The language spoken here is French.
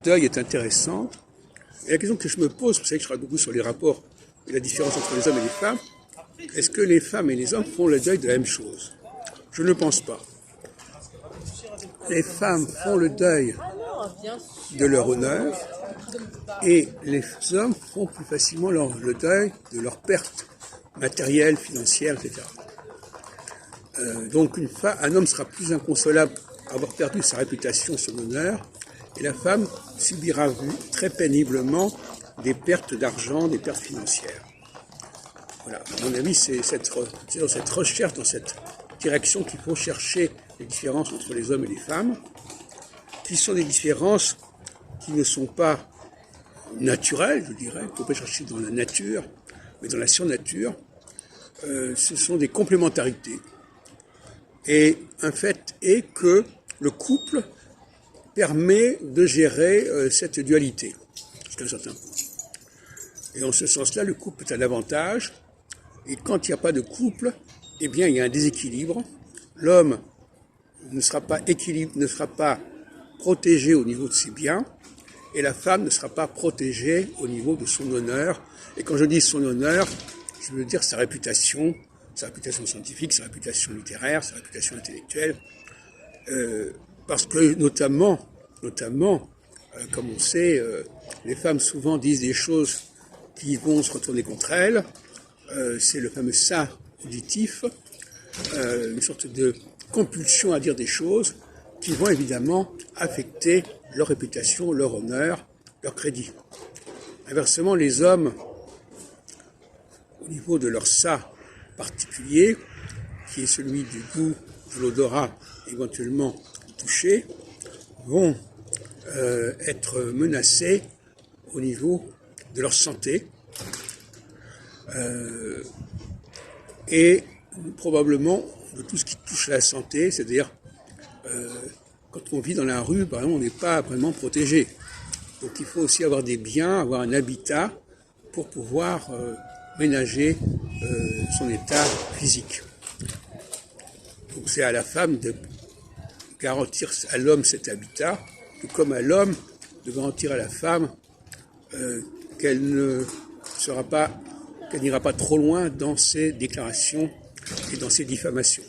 Deuil est intéressant. Et la question que je me pose, vous savez que je travaille beaucoup sur les rapports et la différence entre les hommes et les femmes, est-ce que les femmes et les hommes font le deuil de la même chose? Je ne le pense pas. Les femmes font le deuil de leur honneur et les hommes font plus facilement le deuil de leurs pertes matérielles, financières, etc. Donc un homme sera plus inconsolable d'avoir perdu sa réputation, son honneur, et la femme subira très péniblement des pertes d'argent, des pertes financières. Voilà, à mon avis, c'est dans cette recherche, dans cette direction qu'il faut chercher les différences entre les hommes et les femmes, qui sont des différences qui ne sont pas naturelles, je dirais, il ne faut pas chercher dans la nature, mais dans la surnature. Ce sont des complémentarités. Et un fait est que le couple permet de gérer cette dualité, jusqu'à un certain point. Et en ce sens-là, le couple est un avantage. Et quand il n'y a pas de couple, eh bien, il y a un déséquilibre. L'homme ne sera pas protégé au niveau de ses biens, et la femme ne sera pas protégée au niveau de son honneur. Et quand je dis son honneur, je veux dire sa réputation scientifique, sa réputation littéraire, sa réputation intellectuelle. Parce que notamment, comme on sait, les femmes souvent disent des choses qui vont se retourner contre elles. C'est le fameux ça auditif, une sorte de compulsion à dire des choses qui vont évidemment affecter leur réputation, leur honneur, leur crédit. Inversement, les hommes, au niveau de leur ça particulier, qui est celui du goût, de l'odorat, éventuellement du toucher, vont être menacés au niveau de leur santé et probablement de tout ce qui touche à la santé, c'est-à-dire quand on vit dans la rue, par exemple, on n'est pas vraiment protégé. Donc il faut aussi avoir des biens, avoir un habitat pour pouvoir ménager son état physique. Donc c'est à la femme de garantir à l'homme cet habitat, tout comme à l'homme de garantir à la femme qu'elle n'ira pas trop loin dans ses déclarations et dans ses diffamations.